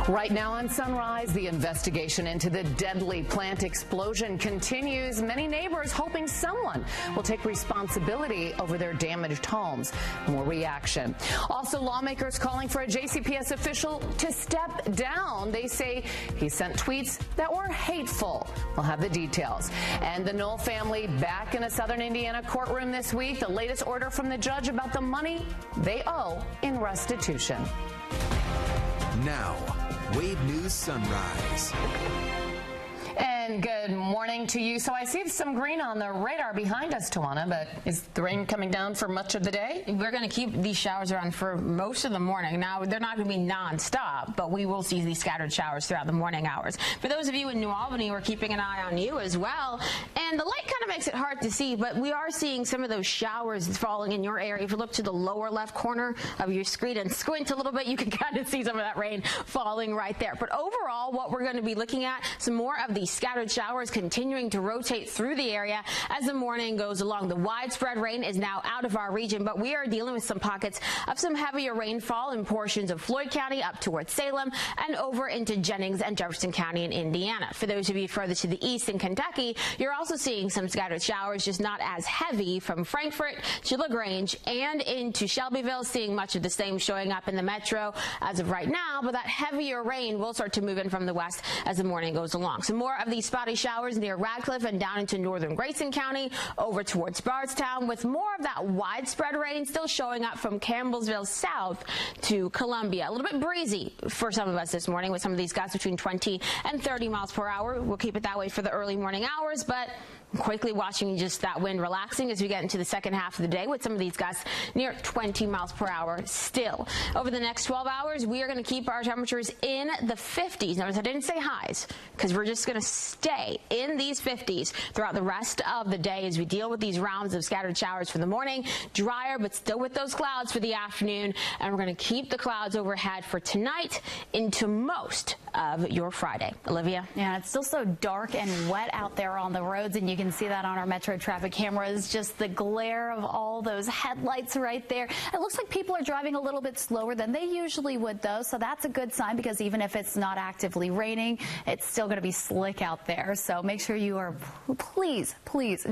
Right now on Sunrise, the investigation into the deadly plant explosion continues. Many neighbors hoping someone will take responsibility over their damaged homes. More reaction. Also, lawmakers calling for a JCPS official to step down. They say he sent tweets that were hateful. We'll have the details. And the Knoll family back in a southern Indiana courtroom this week. The latest order from the judge about the money they owe in restitution. Now, Wave News Sunrise. And good morning to you. So I see some green on the radar behind us, Tawana, but is the rain coming down for much of the day? We're going to keep these showers around for most of the morning. Now, they're not going to be nonstop, but we will see these scattered showers throughout the morning hours. For those of you in New Albany, we're keeping an eye on you as well. And the light kind of makes it hard to see, but we are seeing some of those showers falling in your area. If you look to the lower left corner of your screen and squint a little bit, you can kind of see some of that rain falling right there. But overall, what we're going to be looking at, some more of these scattered showers continuing to rotate through the area as the morning goes along. The widespread rain is now out of our region, but we are dealing with some pockets of some heavier rainfall in portions of Floyd County up towards Salem and over into Jennings and Jefferson County in Indiana. For those of you further to the east in Kentucky, you're also seeing some scattered showers, just not as heavy from Frankfort to LaGrange and into Shelbyville, seeing much of the same showing up in the metro as of right now, but that heavier rain will start to move in from the west as the morning goes along. So more of these spotty showers near Radcliffe and down into northern Grayson County, over towards Bardstown, with more of that widespread rain still showing up from Campbellsville south to Columbia. A little bit breezy for some of us this morning with some of these gusts between 20 and 30 miles per hour. We'll keep it that way for the early morning hours, but quickly watching just that wind relaxing as we get into the second half of the day with some of these gusts near 20 miles per hour still. Over the next 12 hours, we are going to keep our temperatures in the 50s. Notice I didn't say highs because we're just going to stay in these 50s throughout the rest of the day as we deal with these rounds of scattered showers for the morning. Drier, but still with those clouds for the afternoon. And we're going to keep the clouds overhead for tonight into most of your Friday. Olivia? Yeah, it's still so dark and wet out there on the roads, and you can see that on our Metro traffic cameras, just the glare of all those headlights right there. It looks like people are driving a little bit slower than they usually would, though, so that's a good sign because even if it's not actively raining, it's still going to be slick out there. So make sure you are, please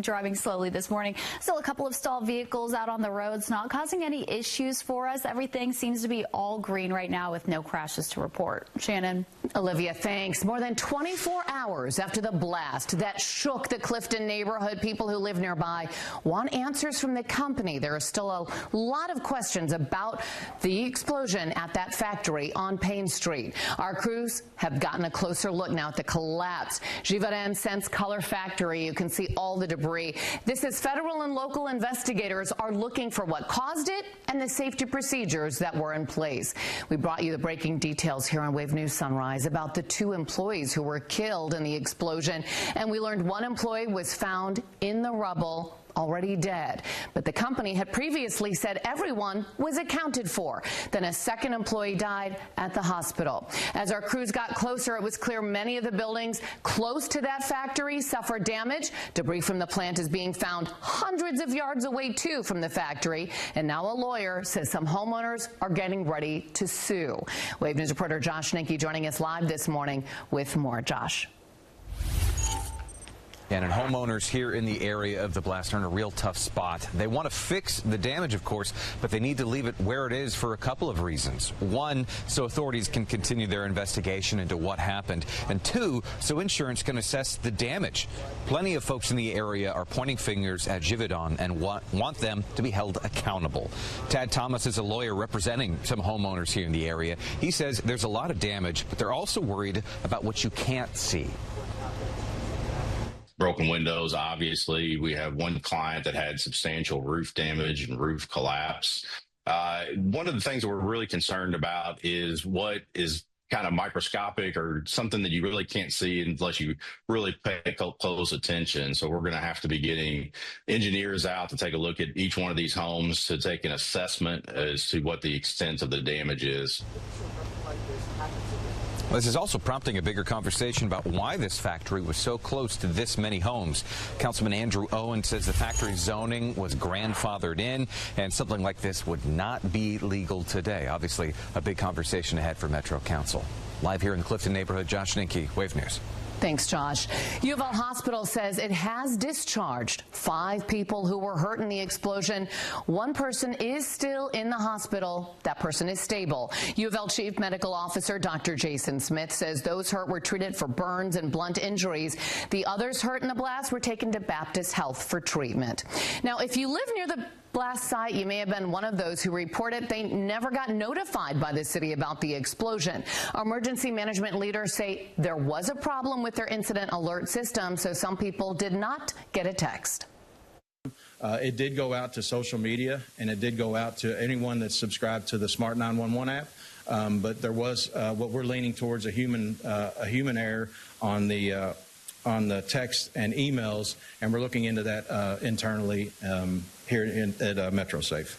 driving slowly this morning. Still a couple of stalled vehicles out on the roads, not causing any issues for us. Everything seems to be all green right now with no crashes to report. Shannon? Olivia, thanks. More than 24 hours after the blast that shook the Clifton neighborhood, people who live nearby want answers from the company. There are still a lot of questions about the explosion at that factory on Payne Street. Our crews have gotten a closer look now at the collapse. Givaudan Sense Color Factory, you can see all the debris. This is federal and local investigators are looking for what caused it and the safety procedures that were in place. We brought you the breaking details here on Wave News Sunrise about the 2 employees who were killed in the explosion, and we learned one employee was found in the rubble already dead. But the company had previously said everyone was accounted for. Then a second employee died at the hospital. As our crews got closer, it was clear many of the buildings close to that factory suffered damage. Debris from the plant is being found hundreds of yards away, too, from the factory. And now a lawyer says some homeowners are getting ready to sue. Wave News reporter Josh Ninke joining us live this morning with more. Josh. And homeowners here in the area of the blast are in a real tough spot. They want to fix the damage, of course, but they need to leave it where it is for a couple of reasons. One, so authorities can continue their investigation into what happened. And two, so insurance can assess the damage. Plenty of folks in the area are pointing fingers at Givaudan and want them to be held accountable. Tad Thomas is a lawyer representing some homeowners here in the area. He says there's a lot of damage, but they're also worried about what you can't see. Broken windows, obviously. We have one client that had substantial roof damage and roof collapse. One of the things that we're really concerned about is what is kind of microscopic or something that you really can't see unless you really pay close attention. So we're going to have to be getting engineers out to take a look at each one of these homes to take an assessment as to what the extent of the damage is. This is also prompting a bigger conversation about why this factory was so close to this many homes. Councilman Andrew Owen says the factory's zoning was grandfathered in, and something like this would not be legal today. Obviously, a big conversation ahead for Metro Council. Live here in the Clifton neighborhood, Josh Ninke, Wave News. Thanks, Josh. U of L Hospital says it has discharged 5 people who were hurt in the explosion. 1 person is still in the hospital. That person is stable. U of L Chief Medical Officer Dr. Jason Smith says those hurt were treated for burns and blunt injuries. The others hurt in the blast were taken to Baptist Health for treatment. Now, if you live near the blast site, you may have been one of those who reported they never got notified by the city about the explosion. Emergency management leaders say there was a problem with their incident alert system, so some people did not get a text. It did go out to social media, and it did go out to anyone that's subscribed to the Smart 911 app. But there was what we're leaning towards a human error on the text and emails, and we're looking into that internally here at MetroSafe.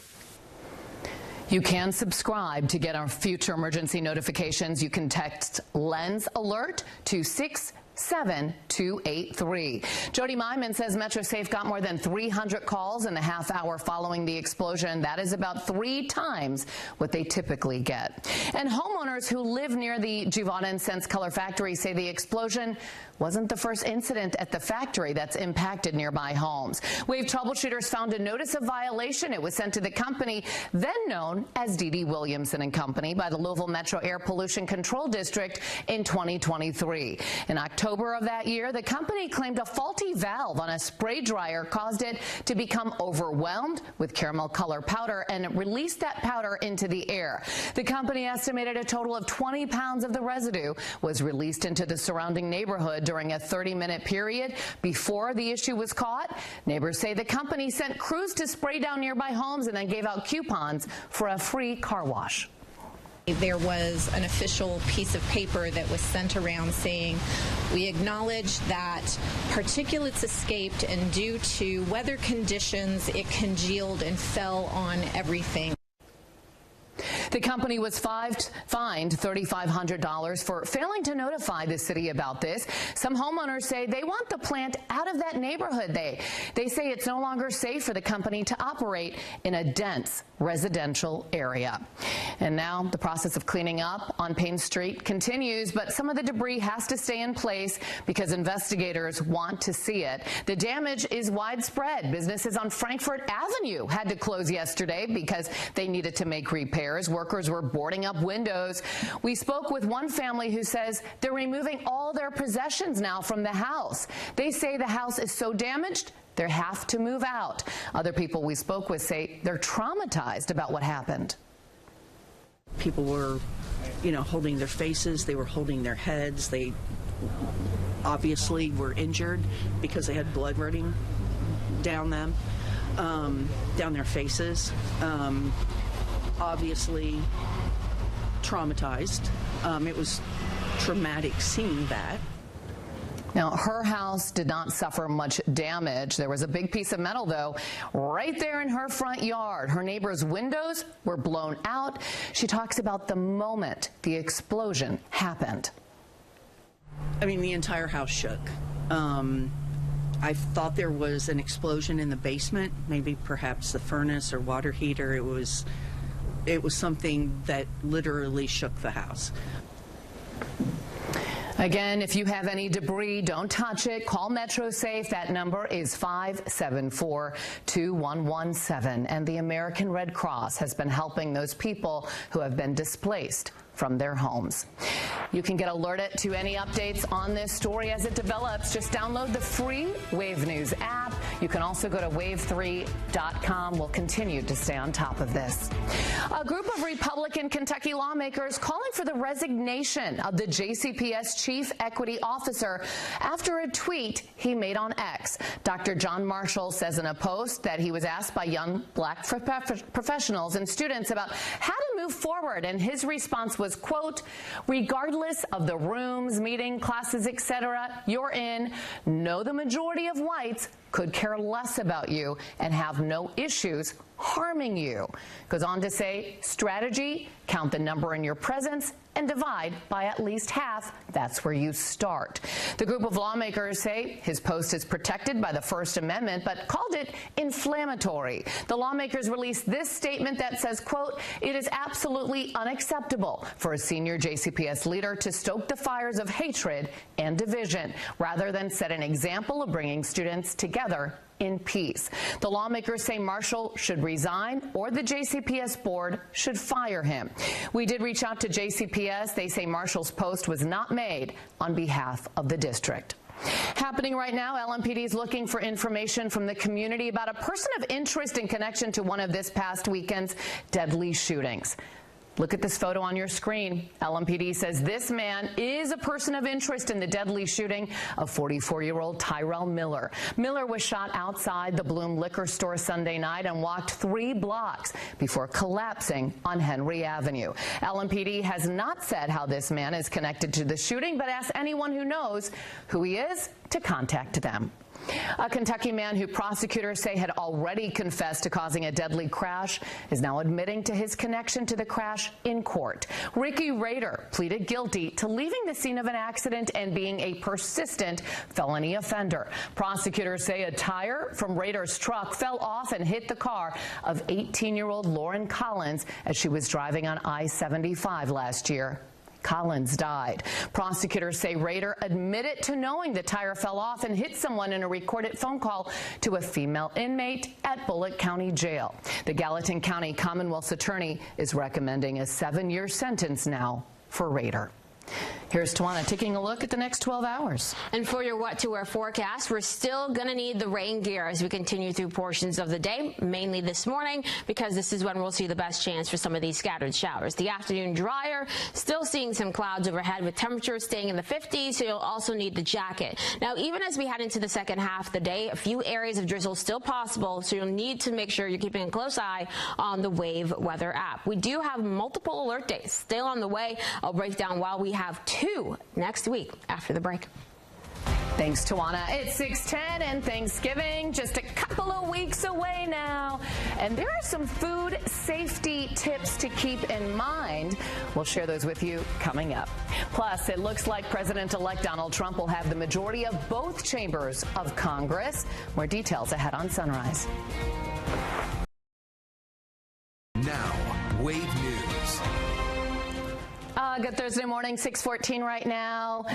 You can subscribe to get our future emergency notifications. You can text Lens Alert to 67283. Jody Myman says MetroSafe got more than 300 calls in the half hour following the explosion. That is about 3 times what they typically get. And homeowners who live near the Givaudan Sense Color factory say the explosion wasn't the first incident at the factory that's impacted nearby homes. Wave troubleshooters found a notice of violation. It was sent to the company then known as D.D. Williamson and Company by the Louisville Metro Air Pollution Control District in 2023. In October of that year, the company claimed a faulty valve on a spray dryer caused it to become overwhelmed with caramel color powder and released that powder into the air. The company estimated a total of 20 pounds of the residue was released into the surrounding neighborhood during a 30-minute period before the issue was caught. Neighbors say the company sent crews to spray down nearby homes and then gave out coupons for a free car wash. There was an official piece of paper that was sent around saying, we acknowledge that particulates escaped and due to weather conditions, it congealed and fell on everything. The company was fined $3,500 for failing to notify the city about this. Some homeowners say they want the plant out of that neighborhood. They say it's no longer safe for the company to operate in a dense residential area. And now the process of cleaning up on Payne Street continues, but some of the debris has to stay in place because investigators want to see it. The damage is widespread. Businesses on Frankfort Avenue had to close yesterday because they needed to make repairs. Workers were boarding up windows. We spoke with one family who says they're removing all their possessions now from the house. They say the house is so damaged, they have to move out. Other people we spoke with say they're traumatized about what happened. People were, holding their faces, they were holding their heads. They obviously were injured because they had blood running down them, down their faces. Obviously traumatized. It was traumatic seeing that. Now, her house did not suffer much damage. There was a big piece of metal, though, right there in her front yard. Her neighbor's windows were blown out. She talks about the moment the explosion happened. I mean, the entire house shook. I thought there was an explosion in the basement, maybe perhaps the furnace or water heater. It was something that literally shook the house. Again, if you have any debris, don't touch it. Call MetroSafe. That number is 574-2117. And the American Red Cross has been helping those people who have been displaced from their homes. You can get alerted to any updates on this story as it develops. Just download the free Wave News app. You can also go to wave3.com. We'll continue to stay on top of this. A group of Republican Kentucky lawmakers calling for the resignation of the JCPS chief equity officer after a tweet he made on X. Dr. John Marshall says in a post that he was asked by young black professionals and students about how to move forward, and his response was, quote, regardless of the rooms, meeting, classes, etc. you're in, know the majority of whites could care less about you and have no issues harming you. Goes on to say, strategy, count the number in your presence, and divide by at least half. That's where you start. The group of lawmakers say his post is protected by the First Amendment, but called it inflammatory. The lawmakers released this statement that says, quote, "It is absolutely unacceptable for a senior JCPS leader to stoke the fires of hatred and division rather than set an example of bringing students together in peace." The lawmakers say Marshall should resign or the JCPS board should fire him. We did reach out to JCPS. They say Marshall's post was not made on behalf of the district. Happening right now, LMPD is looking for information from the community about a person of interest in connection to one of this past weekend's deadly shootings. Look at this photo on your screen. LMPD says this man is a person of interest in the deadly shooting of 44-year-old Tyrell Miller. Miller was shot outside the Bloom liquor store Sunday night and walked 3 blocks before collapsing on Henry Avenue. LMPD has not said how this man is connected to the shooting, but asked anyone who knows who he is to contact them. A Kentucky man who prosecutors say had already confessed to causing a deadly crash is now admitting to his connection to the crash in court. Ricky Rader pleaded guilty to leaving the scene of an accident and being a persistent felony offender. Prosecutors say a tire from Rader's truck fell off and hit the car of 18-year-old Lauren Collins as she was driving on I-75 last year. Collins died. Prosecutors say Rader admitted to knowing the tire fell off and hit someone in a recorded phone call to a female inmate at Bullitt County Jail. The Gallatin County Commonwealth's attorney is recommending a 7-year sentence now for Rader. Here's Tawana taking a look at the next 12 hours. And for your what to wear forecast, we're still going to need the rain gear as we continue through portions of the day, mainly this morning, because this is when we'll see the best chance for some of these scattered showers. The afternoon drier, still seeing some clouds overhead with temperatures staying in the 50s, so you'll also need the jacket. Now, even as we head into the second half of the day, a few areas of drizzle still possible, so you'll need to make sure you're keeping a close eye on the Wave Weather app. We do have multiple alert days still on the way. I'll break down why we have 2 next week after the break. Thanks, Tawana. It's 6:10 and Thanksgiving just a couple of weeks away now. And there are some food safety tips to keep in mind. We'll share those with you coming up. Plus, it looks like President-elect Donald Trump will have the majority of both chambers of Congress. More details ahead on Sunrise. Now, Wave News. Good Thursday morning, 6:14 right now.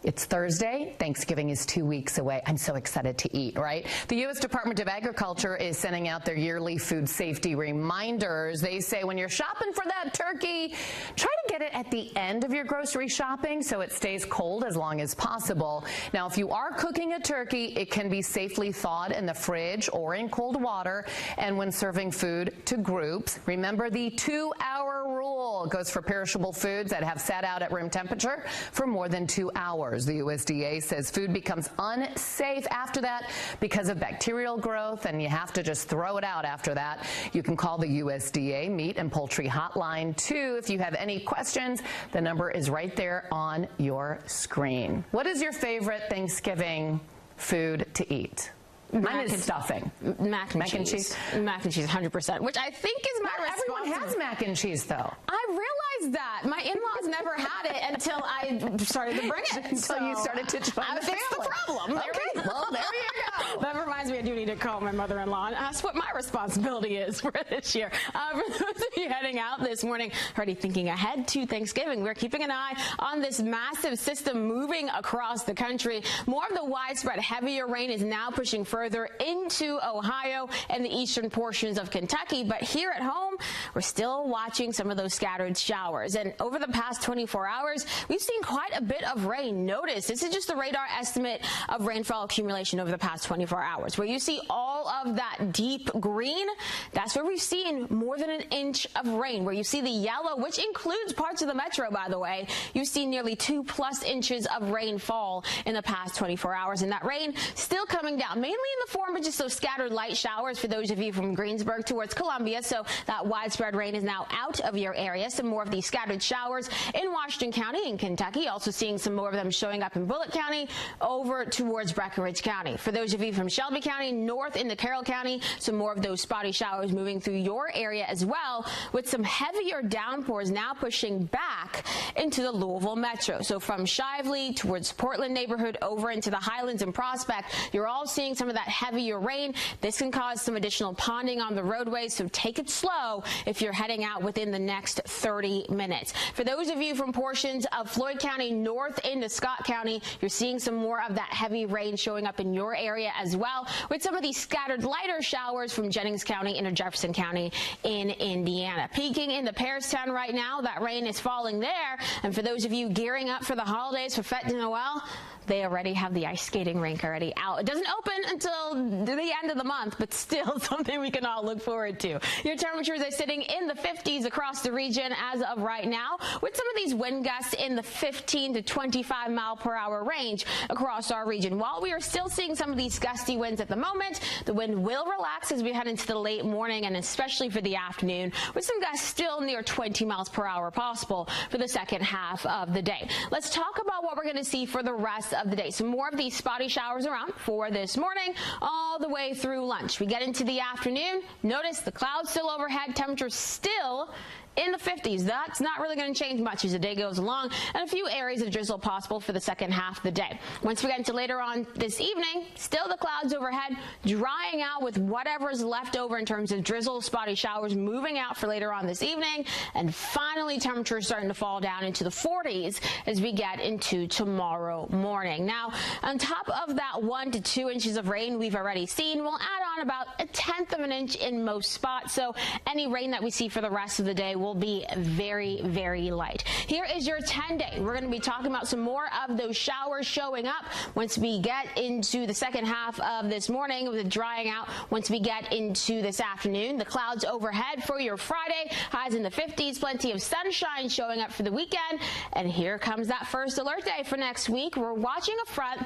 It's Thursday. Thanksgiving is 2 weeks away. I'm so excited to eat, right? The U.S. Department of Agriculture is sending out their yearly food safety reminders. They say when you're shopping for that turkey, try to get it at the end of your grocery shopping so it stays cold as long as possible. Now, if you are cooking a turkey, it can be safely thawed in the fridge or in cold water. And when serving food to groups, remember the 2-hour rule. It goes for perishable foods that have sat out at room temperature for more than 2 hours. The USDA says food becomes unsafe after that because of bacterial growth, and you have to just throw it out after that. You can call the USDA Meat and Poultry Hotline, too, if you have any questions. The number is right there on your screen. What is your favorite Thanksgiving food to eat? Mine is stuffing. Mac and cheese. Mac and cheese, 100%, which I think is my response. Everyone has mac and cheese, though. I realized that. My in-laws never had it until I started to bring it. So you started to join the family. That's the problem. Okay, well, there you go. That reminds me, I do need to call my mother-in-law and ask what my responsibility is for this year. For those of you heading out this morning, already thinking ahead to Thanksgiving, we're keeping an eye on this massive system moving across the country. More of the widespread heavier rain is now pushing further into Ohio and the eastern portions of Kentucky. But here at home, we're still watching some of those scattered showers. And over the past 24 hours, we've seen quite a bit of rain. Notice, this is just the radar estimate of rainfall accumulation over the past 24 hours. Where you see all of that deep green, that's where we've seen more than an inch of rain. Where you see the yellow, which includes parts of the metro, by the way, you've seen nearly 2+ inches of rainfall in the past 24 hours. And that rain still coming down, mainly in the form of just those scattered light showers for those of you from Greensburg towards Columbia. So that widespread rain is now out of your area. Some more of these scattered showers in Washington County and Kentucky. Also seeing some more of them showing up in Bullitt County over towards Breckinridge County. For those of you from Shelby County, north north into Carroll County. Some more of those spotty showers moving through your area as well, with some heavier downpours now pushing back into the Louisville metro. So from Shively towards Portland neighborhood over into the Highlands and Prospect, you're all seeing some of that heavier rain. This can cause some additional ponding on the roadways, so take it slow if you're heading out within the next 30 minutes. For those of you from portions of Floyd County north into Scott County, you're seeing some more of that heavy rain showing up in your area as well, with some of these scattered lighter showers from Jennings County into Jefferson County in Indiana. Peaking in the Pairstown right now, that rain is falling there. And for those of you gearing up for the holidays, for Fête de Noël, they already have the ice skating rink already out. It doesn't open until the end of the month, but still something we can all look forward to. Your temperatures are sitting in the 50s across the region as of right now, with some of these wind gusts in the 15 to 25 mile per hour range across our region. While we are still seeing some of these gusty winds at the moment, the wind will relax as we head into the late morning and especially for the afternoon, with some gusts still near 20 miles per hour possible for the second half of the day. Let's talk about what we're going to see for the rest of the day. Some more of these spotty showers around for this morning all the way through lunch. We get into the afternoon. Notice the clouds still overhead, temperatures still in the 50s. That's not really going to change much as the day goes along, and a few areas of drizzle possible for the second half of the day. Once we get into later on this evening, still the clouds overhead, drying out with whatever's left over in terms of drizzle, spotty showers moving out for later on this evening, and finally temperatures starting to fall down into the 40s as we get into tomorrow morning. Now, on top of that 1 to 2 inches of rain we've already seen, we'll add on about 1/10 of an inch in most spots, so any rain that we see for the rest of the day will be very, very light. Here is your 10-day. We're going to be talking about some more of those showers showing up once we get into the second half of this morning, with it drying out once we get into this afternoon. The clouds overhead for your Friday, highs in the 50s, plenty of sunshine showing up for the weekend. And here comes that first alert day for next week. We're watching a front,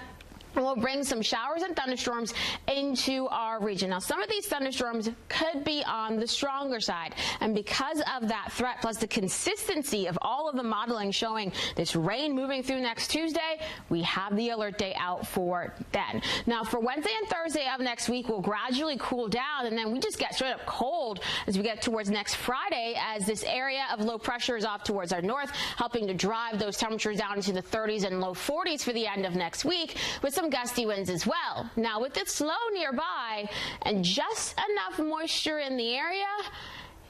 and we'll bring some showers and thunderstorms into our region. Now, some of these thunderstorms could be on the stronger side. And because of that threat, plus the consistency of all of the modeling showing this rain moving through next Tuesday, we have the alert day out for then. Now, for Wednesday and Thursday of next week, we'll gradually cool down, and then we just get straight up cold as we get towards next Friday, as this area of low pressure is off towards our north, helping to drive those temperatures down into the 30s and low 40s for the end of next week, with some gusty winds as well. Now, with it slow nearby and just enough moisture in the area,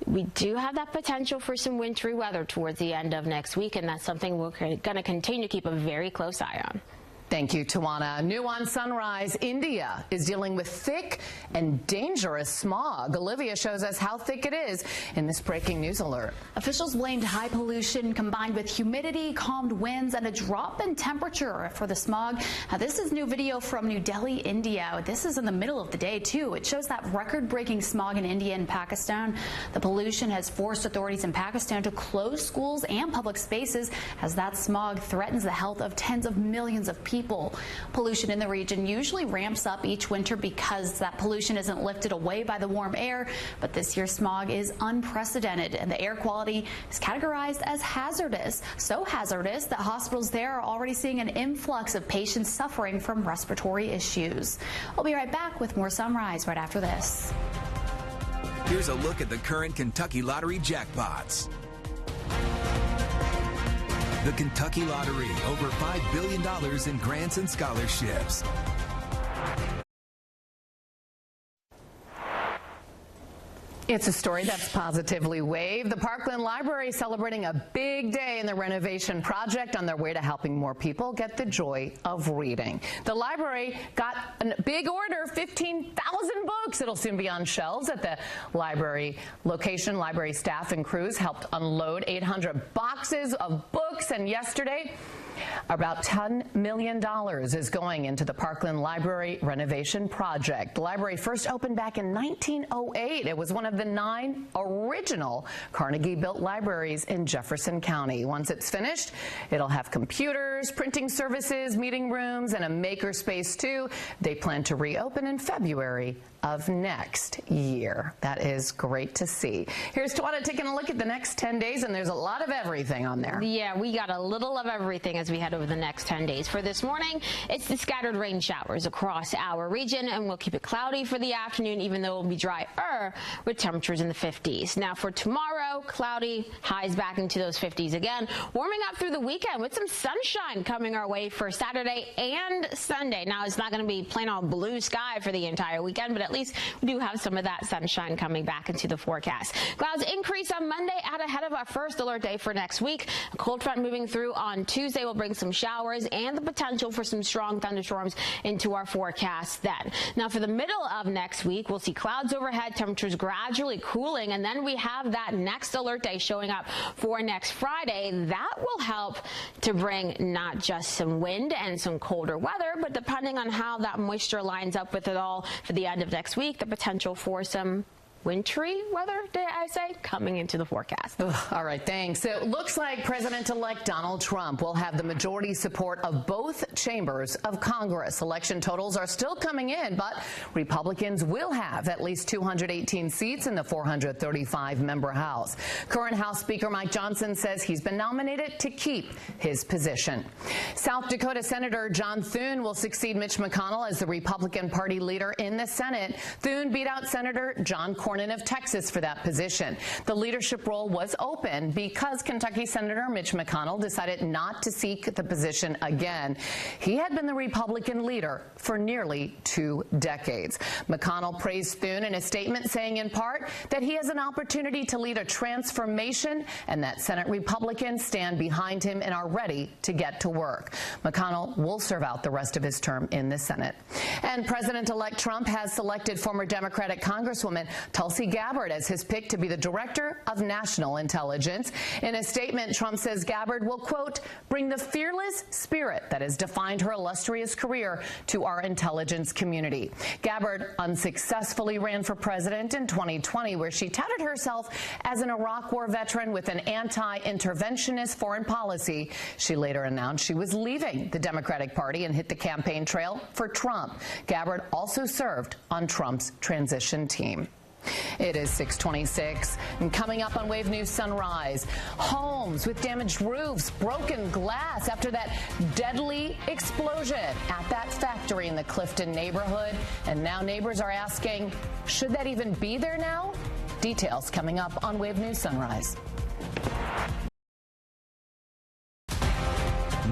we do have that potential for some wintry weather towards the end of next week, and that's something we're going to continue to keep a very close eye on. Thank you, Tawana. New on Sunrise, India is dealing with thick and dangerous smog. Olivia shows us how thick it is in this breaking news alert. Officials blamed high pollution combined with humidity, calmed winds, and a drop in temperature for the smog. Now, this is new video from New Delhi, India. This is in the middle of the day, too. It shows that record-breaking smog in India and Pakistan. The pollution has forced authorities in Pakistan to close schools and public spaces as that smog threatens the health of tens of millions of people. Pollution in the region usually ramps up each winter because that pollution isn't lifted away by the warm air, but this year's smog is unprecedented, and the air quality is categorized as hazardous. So hazardous that hospitals there are already seeing an influx of patients suffering from respiratory issues. We'll be right back with more Sunrise right after this. Here's a look at the current Kentucky Lottery jackpots. The Kentucky Lottery, over $5 billion in grants and scholarships. It's a story that's positively waved. The Parkland Library celebrating a big day in the renovation project on their way to helping more people get the joy of reading. The library got a big order, 15,000 books. It'll soon be on shelves at the library location. Library staff and crews helped unload 800 boxes of books, and yesterday, about $10 million is going into the Parkland Library renovation project. The library first opened back in 1908. It was one of the 9 original Carnegie-built libraries in Jefferson County. Once it's finished, it'll have computers, printing services, meeting rooms, and a maker space too. They plan to reopen in February of next year. That is great to see. Here's Tawana taking a look at the next 10 days, and there's a lot of everything on there. Yeah, we got a little of everything as we head over the next 10 days. For this morning, it's the scattered rain showers across our region, and we'll keep it cloudy for the afternoon, even though it will be drier with temperatures in the 50s. Now for tomorrow, cloudy, highs back into those 50s again, warming up through the weekend with some sunshine coming our way for Saturday and Sunday. Now it's not going to be plain old blue sky for the entire weekend, but at least we do have some of that sunshine coming back into the forecast. Clouds increase on Monday out ahead of our first alert day for next week. A cold front moving through on Tuesday will bring some showers and the potential for some strong thunderstorms into our forecast then. Now for the middle of next week, we'll see clouds overhead, temperatures gradually cooling, and then we have that next alert day showing up for next Friday. That will help to bring not just some wind and some colder weather, but depending on how that moisture lines up with it all for the end of next week, the potential for some wintry weather, dare I say, coming into the forecast. All right, thanks. So it looks like President-elect Donald Trump will have the majority support of both chambers of Congress. Election totals are still coming in, but Republicans will have at least 218 seats in the 435-member House. Current House Speaker Mike Johnson says he's been nominated to keep his position. South Dakota Senator John Thune will succeed Mitch McConnell as the Republican Party leader in the Senate. Thune beat out Senator John Cornyn of Texas for that position. The leadership role was open because Kentucky Senator Mitch McConnell decided not to seek the position again. He had been the Republican leader for nearly 2 decades. McConnell praised Thune in a statement saying in part that he has an opportunity to lead a transformation and that Senate Republicans stand behind him and are ready to get to work. McConnell will serve out the rest of his term in the Senate. And President-elect Trump has selected former Democratic Congresswoman Tulsi Gabbard as his pick to be the Director of National Intelligence. In a statement, Trump says Gabbard will, quote, bring the fearless spirit that has defined her illustrious career to our intelligence community. Gabbard unsuccessfully ran for president in 2020, where she touted herself as an Iraq War veteran with an anti-interventionist foreign policy. She later announced she was leaving the Democratic Party and hit the campaign trail for Trump. Gabbard also served on Trump's transition team. It is 6:26, and coming up on Wave News Sunrise, homes with damaged roofs, broken glass after that deadly explosion at that factory in the Clifton neighborhood. And now neighbors are asking, should that even be there now? Details coming up on Wave News Sunrise.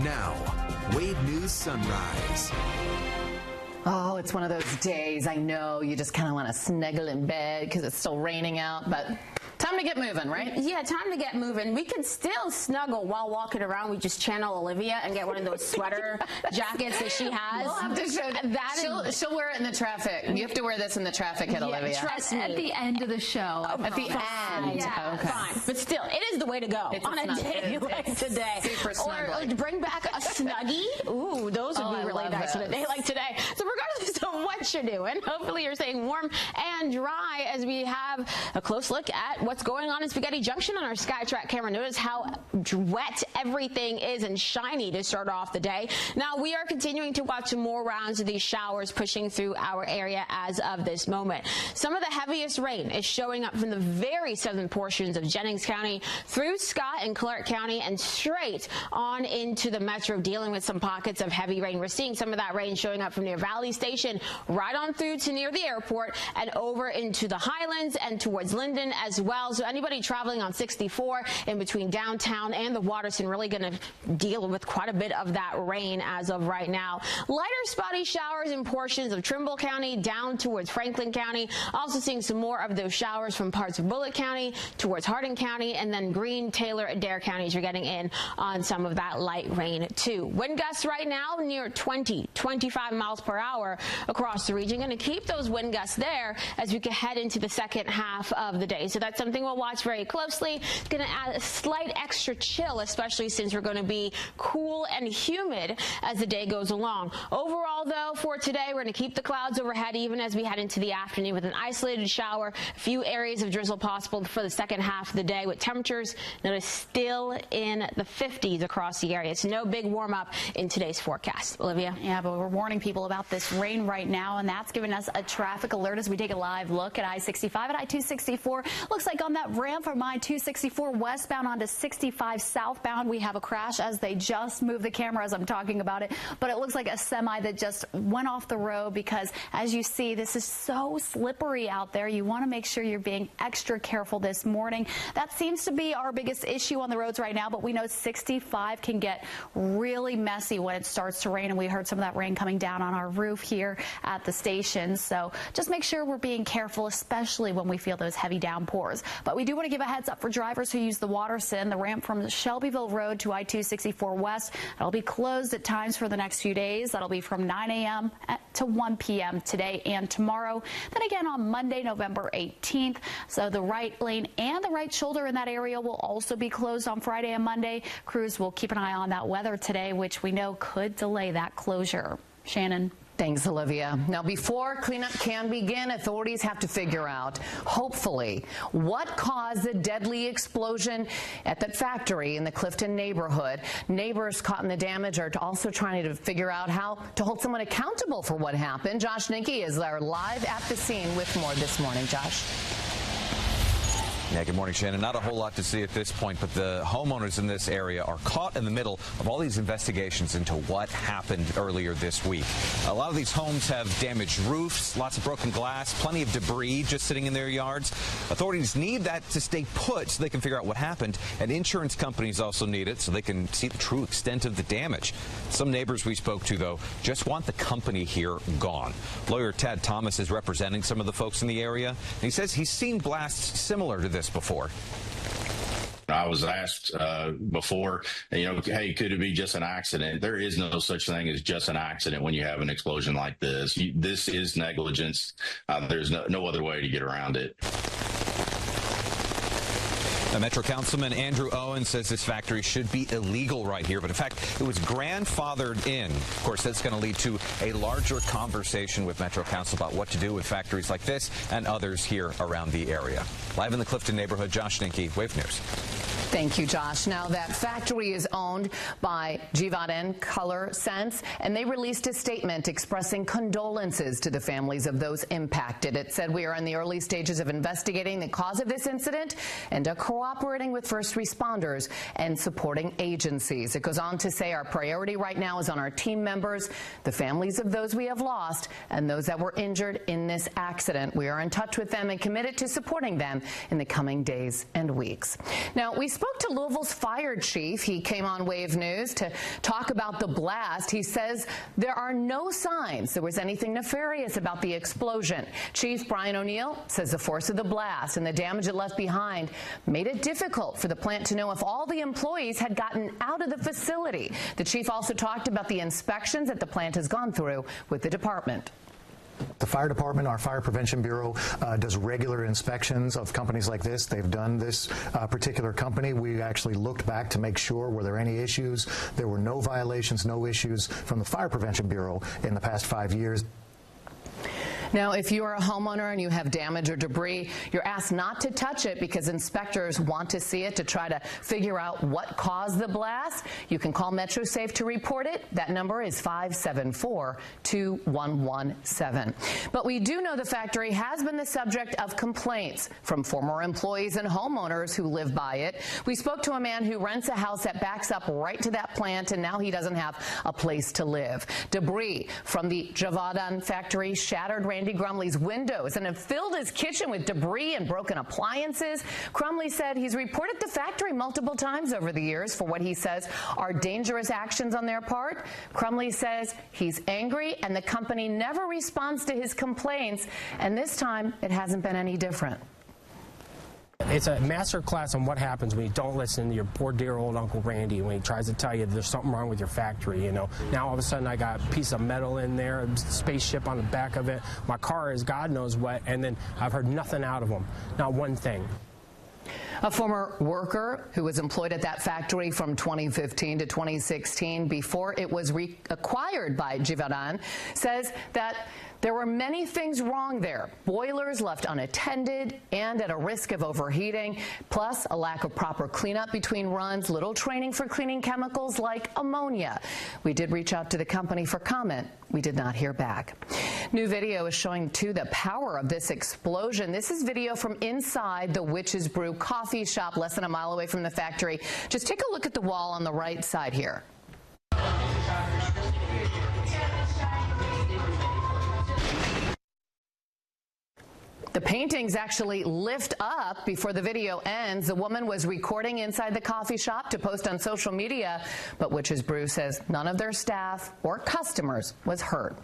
Now, Wave News Sunrise. Oh, it's one of those days, I know, you just kind of want to snuggle in bed because it's still raining out, but time to get moving, right? Yeah, time to get moving. We can still snuggle while walking around. We just channel Olivia and get one of those sweater jackets that she has. We'll have to show that. She'll wear it in the traffic. You have to wear this in the traffic, Olivia. Trust me. At the end of the show. At the end. Yeah. Okay. Fine. But still, it is the way to go on a day like today. Super snuggly. Or bring back a Snuggie. Ooh, those would be really nice on a day like today. So regardless of what you're doing, hopefully you're staying warm and dry as we have a close look at what's going on in Spaghetti Junction on our SkyTrack camera. Notice how wet everything is and shiny to start off the day. Now, we are continuing to watch some more rounds of these showers pushing through our area as of this moment. Some of the heaviest rain is showing up from the very southern portions of Jennings County through Scott and Clark County and straight on into the metro, dealing with some pockets of heavy rain. We're seeing some of that rain showing up from near Valley Station right on through to near the airport and over into the Highlands and towards Linden as well. So anybody traveling on 64 in between downtown and the Waterson really going to deal with quite a bit of that rain as of right now. Lighter spotty showers in portions of Trimble County down towards Franklin County. Also seeing some more of those showers from parts of Bullitt County towards Hardin County, and then Greene, Taylor, and Dare counties are getting in on some of that light rain too. Wind gusts right now near 20-25 miles per hour across the region. Going to keep those wind gusts there as we can head into the second half of the day. So that's something we'll watch very closely. It's going to add a slight extra chill, especially since we're going to be cool and humid as the day goes along. Overall, though, for today, we're going to keep the clouds overhead even as we head into the afternoon with an isolated shower, a few areas of drizzle possible for the second half of the day, with temperatures notice still in the 50s across the area. So no big warm up in today's forecast. Olivia? Yeah, but we're warning people about this rain right now. and that's giving us a traffic alert as we take a live look at I-65 and I-264. Looks like on that ramp from I-264 westbound onto 65 southbound, we have a crash as they just moved the camera as I'm talking about it. But it looks like a semi that just went off the road because, as you see, this is so slippery out there. You want to make sure you're being extra careful this morning. That seems to be our biggest issue on the roads right now, but we know 65 can get really messy when it starts to rain, and we heard some of that rain coming down on our roof here at the station. So just make sure we're being careful, especially when we feel those heavy downpours. But we do want to give a heads up for drivers who use the Waterson, the ramp from Shelbyville Road to I-264 West. It'll be closed at times for the next few days. That'll be from 9 a.m. to 1 p.m. today and tomorrow. Then again on Monday, November 18th. So the right lane and the right shoulder in that area will also be closed on Friday and Monday. Crews will keep an eye on that weather today, which we know could delay that closure. Shannon. Thanks, Olivia. Now, before cleanup can begin, authorities have to figure out, hopefully, what caused the deadly explosion at that factory in the Clifton neighborhood. Neighbors caught in the damage are also trying to figure out how to hold someone accountable for what happened. Josh Ninke is there live at the scene with more this morning. Josh. Yeah, good morning, Shannon. Not a whole lot to see at this point, but the homeowners in this area are caught in the middle of all these investigations into what happened earlier this week. A lot of these homes have damaged roofs, lots of broken glass, plenty of debris just sitting in their yards. Authorities need that to stay put so they can figure out what happened, and insurance companies also need it so they can see the true extent of the damage. Some neighbors we spoke to, though, just want the company here gone. Lawyer Tad Thomas is representing some of the folks in the area, and he says he's seen blasts similar to this before. I was asked before, hey, could it be just an accident? There is no such thing as just an accident when you have an explosion like this. This is negligence. There's no other way to get around it. Metro Councilman Andrew Owen says this factory should be illegal right here, but in fact, it was grandfathered in. Of course, that's going to lead to a larger conversation with Metro Council about what to do with factories like this and others here around the area. Live in the Clifton neighborhood, Josh Ninke, Wave News. Thank you, Josh. Now, that factory is owned by Givaudan Color Sense, and they released a statement expressing condolences to the families of those impacted. It said, we are in the early stages of investigating the cause of this incident and are cooperating with first responders and supporting agencies. It goes on to say our priority right now is on our team members, the families of those we have lost, and those that were injured in this accident. We are in touch with them and committed to supporting them in the coming days and weeks. Now, we spoke to Louisville's fire chief. He came on Wave News to talk about the blast. He says there are no signs there was anything nefarious about the explosion. Chief Brian O'Neill says the force of the blast and the damage it left behind made it difficult for the plant to know if all the employees had gotten out of the facility. The chief also talked about the inspections that the plant has gone through with the department. The fire department, our Fire Prevention Bureau, does regular inspections of companies like this. They've done this particular company. We actually looked back to make sure were there any issues. There were no violations, no issues from the Fire Prevention Bureau in the past 5 years. Now, if you are a homeowner and you have damage or debris, you're asked not to touch it because inspectors want to see it to try to figure out what caused the blast. You can call MetroSafe to report it. That number is 574-2117. But we do know the factory has been the subject of complaints from former employees and homeowners who live by it. We spoke to a man who rents a house that backs up right to that plant, and now he doesn't have a place to live. Debris from the Givaudan factory shattered Randy Crumley's windows and have filled his kitchen with debris and broken appliances. Crumley said he's reported the factory multiple times over the years for what he says are dangerous actions on their part. Crumley says he's angry and the company never responds to his complaints, and this time it hasn't been any different. It's a master class on what happens when you don't listen to your poor dear old Uncle Randy when he tries to tell you there's something wrong with your factory, you know. Now all of a sudden I got a piece of metal in there, a spaceship on the back of it. My car is God knows what, and then I've heard nothing out of them. Not one thing. A former worker who was employed at that factory from 2015 to 2016 before it was acquired by Givaudan says that There were many things wrong there. Boilers left unattended and at a risk of overheating, plus a lack of proper cleanup between runs, little training for cleaning chemicals like ammonia. We did reach out to the company for comment. We did not hear back. New video is showing, too, the power of this explosion. This is video from inside the Witch's Brew coffee shop less than a mile away from the factory. Just take a look at the wall on the right side here. The paintings actually lift up before the video ends. The woman was recording inside the coffee shop to post on social media, but Witch's Brew says none of their staff or customers was hurt.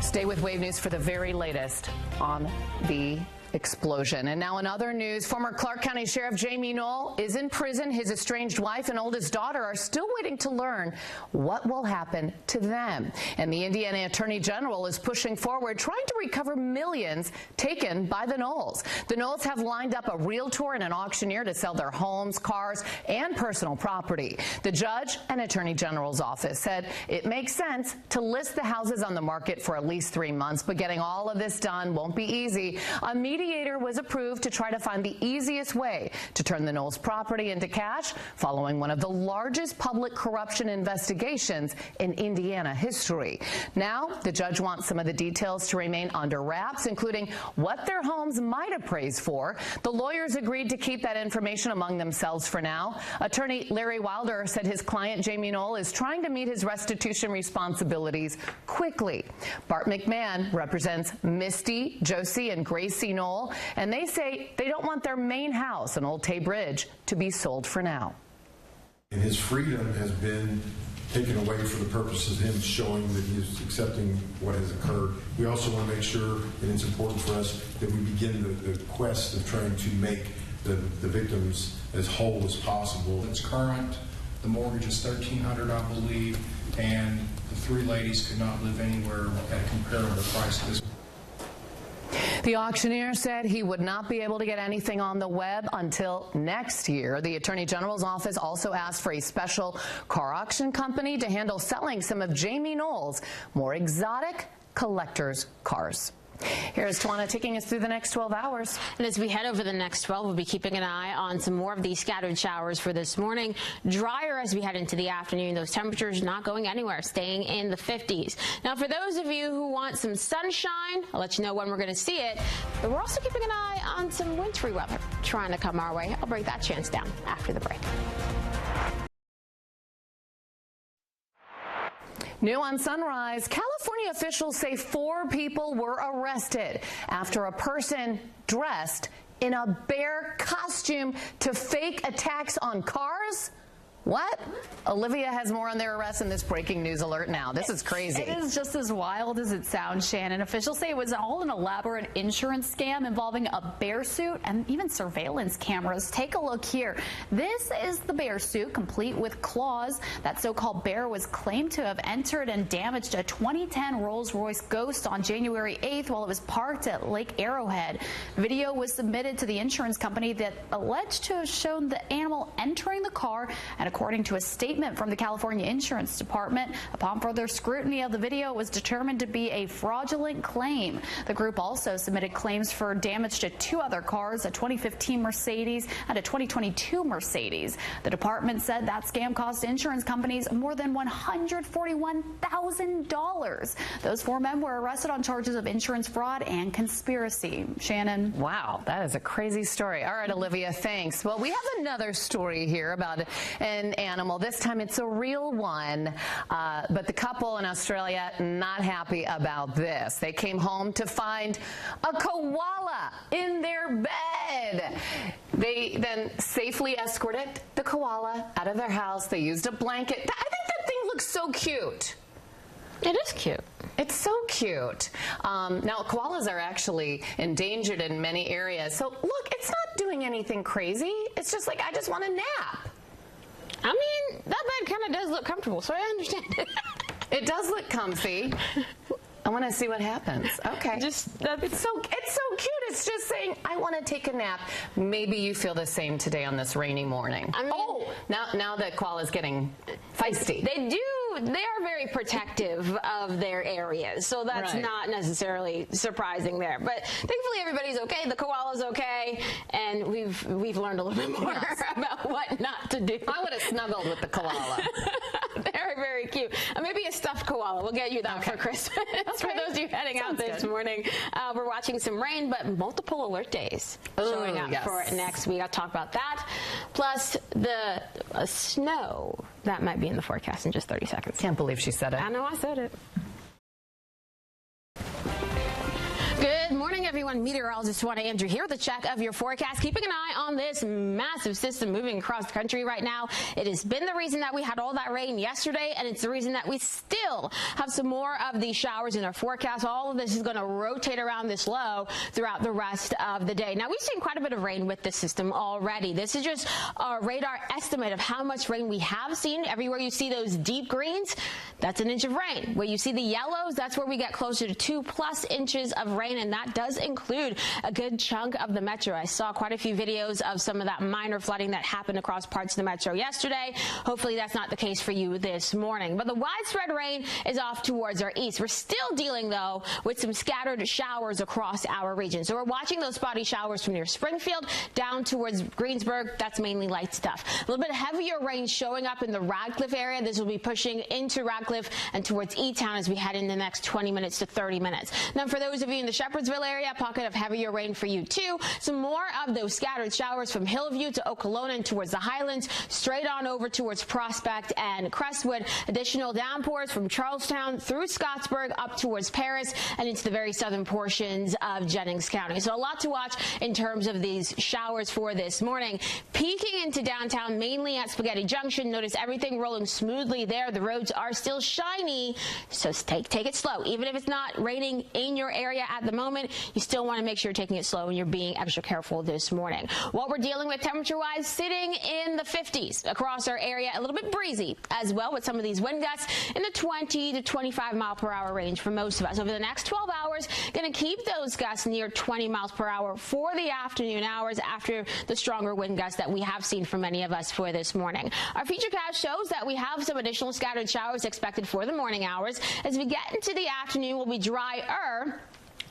Stay with Wave News for the very latest on the explosion. And now in other news, former Clark County Sheriff Jamie Knoll is in prison. His estranged wife and oldest daughter are still waiting to learn what will happen to them. And the Indiana Attorney General is pushing forward, trying to recover millions taken by the Knolls. The Knolls have lined up a realtor and an auctioneer to sell their homes, cars, and personal property. The judge and Attorney General's office said it makes sense to list the houses on the market for at least 3 months, but getting all of this done won't be easy. A mediator was approved to try to find the easiest way to turn the Knolls property into cash following one of the largest public corruption investigations in Indiana history. Now, the judge wants some of the details to remain under wraps, including what their homes might appraise for. The lawyers agreed to keep that information among themselves for now. Attorney Larry Wilder said his client, Jamie Knoll, is trying to meet his restitution responsibilities quickly. Bart McMahon represents Misty, Josie, and Gracie Knoll, and they say they don't want their main house on Old Tay Bridge to be sold for now. And his freedom has been taken away for the purposes of him showing that he is accepting what has occurred. We also want to make sure, and it's important for us, that we begin the quest of trying to make the victims as whole as possible. It's current. The mortgage is $1,300, I believe, and the 3 ladies could not live anywhere at a comparable price to this. The auctioneer said he would not be able to get anything on the web until next year. The Attorney General's office also asked for a special car auction company to handle selling some of Jamie Knoll's more exotic collector's cars. Here's Tawana taking us through the next 12 hours. And as we head over the next 12, we'll be keeping an eye on some more of these scattered showers for this morning. Drier as we head into the afternoon. Those temperatures not going anywhere, staying in the 50s. Now, for those of you who want some sunshine, I'll let you know when we're going to see it. But we're also keeping an eye on some wintry weather trying to come our way. I'll break that chance down after the break. New on Sunrise, California officials say 4 people were arrested after a person dressed in a bear costume to fake attacks on cars. What? Olivia has more on their arrest in this breaking news alert now. This is crazy. It is just as wild as it sounds, Shannon. Officials say it was all an elaborate insurance scam involving a bear suit and even surveillance cameras. Take a look here. This is the bear suit, complete with claws. That so-called bear was claimed to have entered and damaged a 2010 Rolls-Royce Ghost on January 8th while it was parked at Lake Arrowhead. Video was submitted to the insurance company that alleged to have shown the animal entering the car, and according to a statement from the California Insurance Department, upon further scrutiny of the video, it was determined to be a fraudulent claim. The group also submitted claims for damage to 2 other cars, a 2015 Mercedes and a 2022 Mercedes. The department said that scam cost insurance companies more than $141,000. Those 4 men were arrested on charges of insurance fraud and conspiracy. Shannon. Wow, that is a crazy story. All right, Olivia, thanks. Well, we have another story here about an animal. This time it's a real one, but the couple in Australia not happy about this. They came home to find a koala in their bed. They then safely escorted the koala out of their house. They used a blanket. I think that thing looks so cute. It is cute. It's so cute. Now, koalas are actually endangered in many areas. So, look, it's not doing anything crazy. It's just like, I just want a nap. I mean, that bed kind of does look comfortable, so I understand it. It does look comfy. I want to see what happens. Okay. It's so cute. It's just saying, I want to take a nap. Maybe you feel the same today on this rainy morning. I mean, now that koala's getting feisty. They do are very protective of their areas, so that's not necessarily surprising there. But thankfully, everybody's okay. The koala's okay, and we've learned a little bit more about what not to do. I would have snuggled with the koala. They're very cute. Maybe a stuffed koala. We'll get you that for Christmas. For those of you heading out this morning, we're watching some rain, but multiple alert days showing up for next week. I'll talk about that. Plus the snow that might be in the forecast in just 30 seconds. Can't believe she said it. I know I said it. Good morning, everyone. Meteorologist Tawana Andrew here with a check of your forecast. Keeping an eye on this massive system moving across the country right now. It has been the reason that we had all that rain yesterday, and it's the reason that we still have some more of these showers in our forecast. All of this is going to rotate around this low throughout the rest of the day. Now, we've seen quite a bit of rain with this system already. This is just a radar estimate of how much rain we have seen. Everywhere you see those deep greens, that's an inch of rain. Where you see the yellows, that's where we get closer to 2+ inches of rain, and that does include a good chunk of the metro. I saw quite a few videos of some of that minor flooding that happened across parts of the metro yesterday. Hopefully that's not the case for you this morning. But the widespread rain is off towards our east. We're still dealing, though, with some scattered showers across our region. So we're watching those spotty showers from near Springfield down towards Greensburg. That's mainly light stuff. A little bit heavier rain showing up in the Radcliffe area. This will be pushing into Radcliffe and towards E-Town as we head in the next 20 minutes to 30 minutes. Now, for those of you in the Shepherdsville area, pocket of heavier rain for you too. Some more of those scattered showers from Hillview to Okolona and towards the Highlands, straight on over towards Prospect and Crestwood. Additional downpours from Charlestown through Scottsburg up towards Paris and into the very southern portions of Jennings County. So a lot to watch in terms of these showers for this morning. Peeking into downtown, mainly at Spaghetti Junction. Notice everything rolling smoothly there. The roads are still shiny, so take it slow. Even if it's not raining in your area at the moment, you still want to make sure you're taking it slow and you're being extra careful this morning. What we're dealing with temperature-wise, sitting in the 50s across our area, a little bit breezy as well with some of these wind gusts in the 20 to 25 mile per hour range for most of us. Over the next 12 hours, going to keep those gusts near 20 miles per hour for the afternoon hours after the stronger wind gusts that we have seen for many of us for this morning. Our futurecast shows that we have some additional scattered showers expected for the morning hours. As we get into the afternoon, we'll be drier,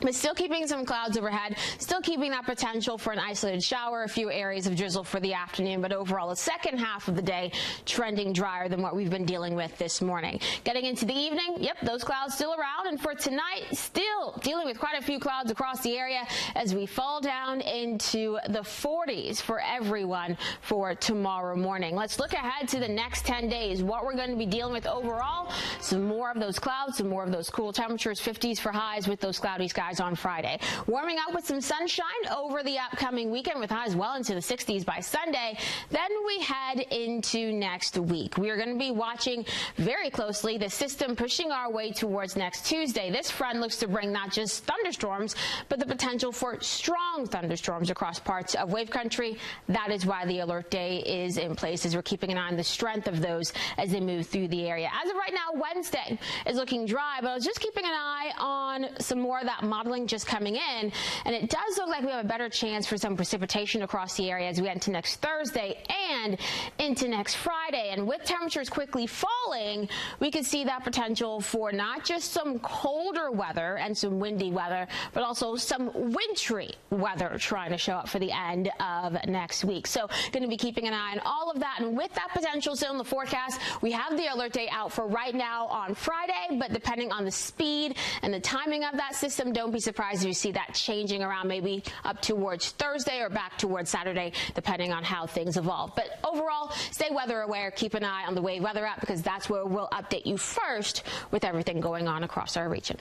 but still keeping some clouds overhead, still keeping that potential for an isolated shower, a few areas of drizzle for the afternoon, but overall the second half of the day trending drier than what we've been dealing with this morning. Getting into the evening, yep, those clouds still around, and for tonight, still dealing with quite a few clouds across the area as we fall down into the 40s for everyone for tomorrow morning. Let's look ahead to the next 10 days. What we're going to be dealing with overall, some more of those clouds, some more of those cool temperatures, 50s for highs with those cloudy skies on Friday. Warming up with some sunshine over the upcoming weekend with highs well into the 60s by Sunday. Then we head into next week. We are going to be watching very closely the system pushing our way towards next Tuesday. This front looks to bring not just thunderstorms, but the potential for strong thunderstorms across parts of wave country. That is why the alert day is in place, as we're keeping an eye on the strength of those as they move through the area. As of right now, Wednesday is looking dry, but I was just keeping an eye on some more of that modeling just coming in, and it does look like we have a better chance for some precipitation across the area as we get into next Thursday and into next Friday. And with temperatures quickly falling, we could see that potential for not just some colder weather and some windy weather, but also some wintry weather trying to show up for the end of next week. So going to be keeping an eye on all of that, and with that potential still in the forecast, we have the alert day out for right now on Friday, but depending on the speed and the timing of that system, don't be surprised if you see that changing around maybe up towards Thursday or back towards Saturday, depending on how things evolve. But overall, stay weather aware. Keep an eye on the Wave Weather app, because that's where we'll update you first with everything going on across our region.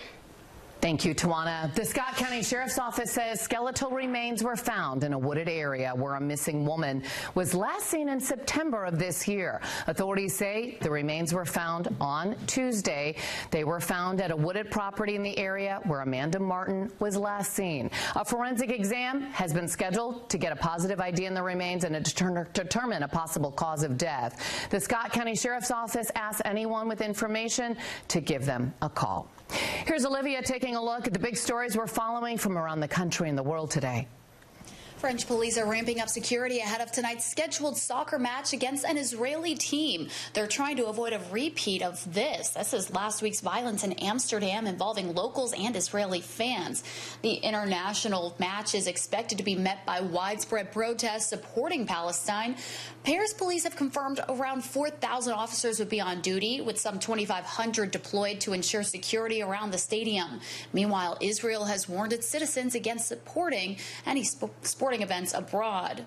Thank you, Tawana. The Scott County Sheriff's Office says skeletal remains were found in a wooded area where a missing woman was last seen in September of this year. Authorities say the remains were found on Tuesday. They were found at a wooded property in the area where Amanda Martin was last seen. A forensic exam has been scheduled to get a positive ID in the remains and to determine a possible cause of death. The Scott County Sheriff's Office asks anyone with information to give them a call. Here's Olivia taking a look at the big stories we're following from around the country and the world today. French police are ramping up security ahead of tonight's scheduled soccer match against an Israeli team. They're trying to avoid a repeat of this. This is last week's violence in Amsterdam involving locals and Israeli fans. The international match is expected to be met by widespread protests supporting Palestine. Paris police have confirmed around 4,000 officers would be on duty, with some 2,500 deployed to ensure security around the stadium. Meanwhile, Israel has warned its citizens against supporting any sporting events abroad.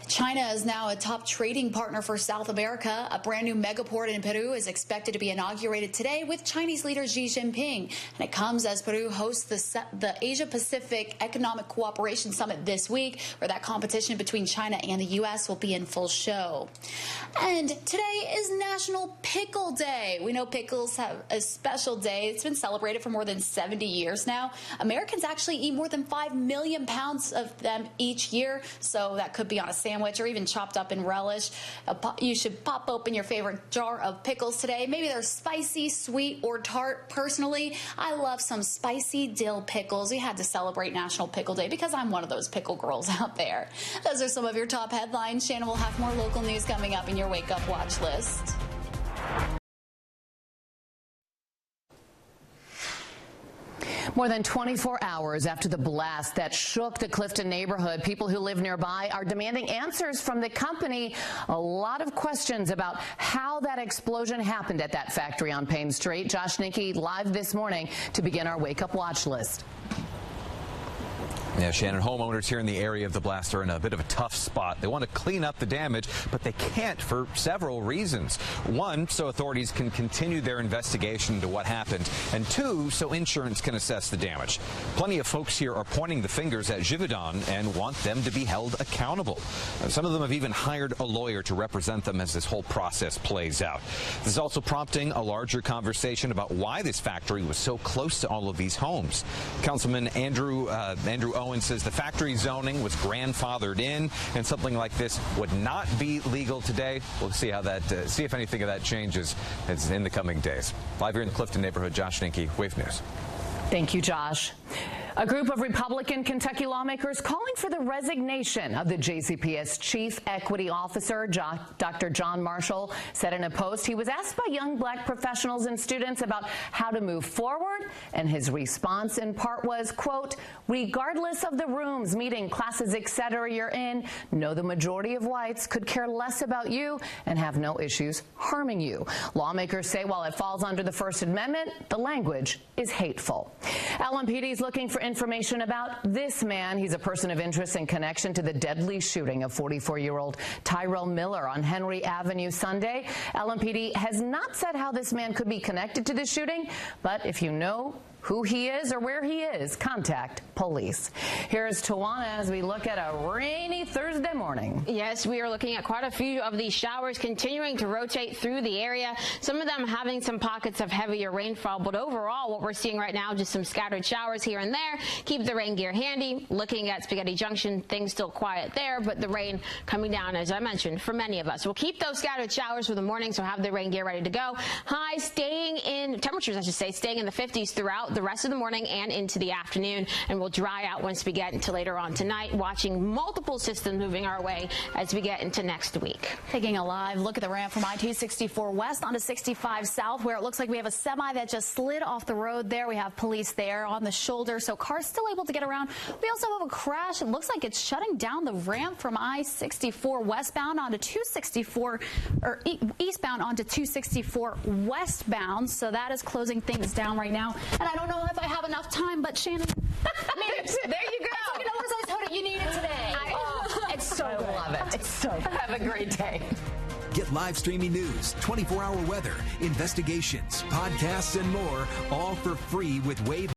China is now a top trading partner for South America. A brand new megaport in Peru is expected to be inaugurated today with Chinese leader Xi Jinping. And it comes as Peru hosts the Asia-Pacific Economic Cooperation Summit this week, where that competition between China and the U.S. will be in full show. And today is National Pickle Day. We know pickles have a special day. It's been celebrated for more than 70 years now. Americans actually eat more than 5 million pounds of them each year, so that could be on a sandwich or even chopped up in relish. You should pop open your favorite jar of pickles today. Maybe they're spicy, sweet, or tart. Personally, I love some spicy dill pickles. We had to celebrate National Pickle Day because I'm one of those pickle girls out there. Those are some of your top headlines. Shannon will have more local news coming up in your Wake Up Watch list. More than 24 hours after the blast that shook the Clifton neighborhood, people who live nearby are demanding answers from the company. A lot of questions about how that explosion happened at that factory on Payne Street. Josh Nickey live this morning to begin our Wake Up Watch list. Yeah, Shannon, homeowners here in the area of the blast are in a bit of a tough spot. They want to clean up the damage, but they can't for several reasons. One, so authorities can continue their investigation into what happened, and two, so insurance can assess the damage. Plenty of folks here are pointing the fingers at Givaudan and want them to be held accountable. Some of them have even hired a lawyer to represent them as this whole process plays out. This is also prompting a larger conversation about why this factory was so close to all of these homes. Councilman Andrew Owen says the factory zoning was grandfathered in, and something like this would not be legal today. We'll see how that, see if anything of that changes in the coming days. Live here in the Clifton neighborhood, Josh Nickey, Wave News. Thank you, Josh. A group of Republican Kentucky lawmakers calling for the resignation of the JCPS chief equity officer, Dr. John Marshall, said in a post he was asked by young black professionals and students about how to move forward, and his response in part was, quote, regardless of the rooms, meeting, classes, etc. you're in, know the majority of whites could care less about you and have no issues harming you. Lawmakers say while it falls under the First Amendment, the language is hateful. LMPD is looking for information about this man. He's a person of interest in connection to the deadly shooting of 44-year-old Tyrell Miller on Henry Avenue Sunday. LMPD has not said how this man could be connected to the shooting, but if you know who he is or where he is, contact police. Here's Tawana as we look at a rainy Thursday morning. Yes, we are looking at quite a few of these showers continuing to rotate through the area. Some of them having some pockets of heavier rainfall, but overall what we're seeing right now, just some scattered showers here and there. Keep the rain gear handy. Looking at Spaghetti Junction, things still quiet there, but the rain coming down, as I mentioned, for many of us. We'll keep those scattered showers for the morning, so have the rain gear ready to go. Highs staying in, temperatures I should say, staying in the 50s throughout the rest of the morning and into the afternoon, and will dry out once we get into later on tonight, watching multiple systems moving our way as we get into next week. Taking a live look at the ramp from I-264 west onto 65 south, where it looks like we have a semi that just slid off the road there. We have police there on the shoulder, so cars still able to get around. We also have a crash. It looks like it's shutting down the ramp from I-64 westbound onto 264, or eastbound onto 264 westbound, so that is closing things down right now. And I don't know if I have enough time, but Shannon, there you go. It's like an oversized hoodie. You need it today. It's so good. I love it. It's so good. Have a great day. Get live streaming news, 24-hour weather, investigations, podcasts, and more, all for free with Wave.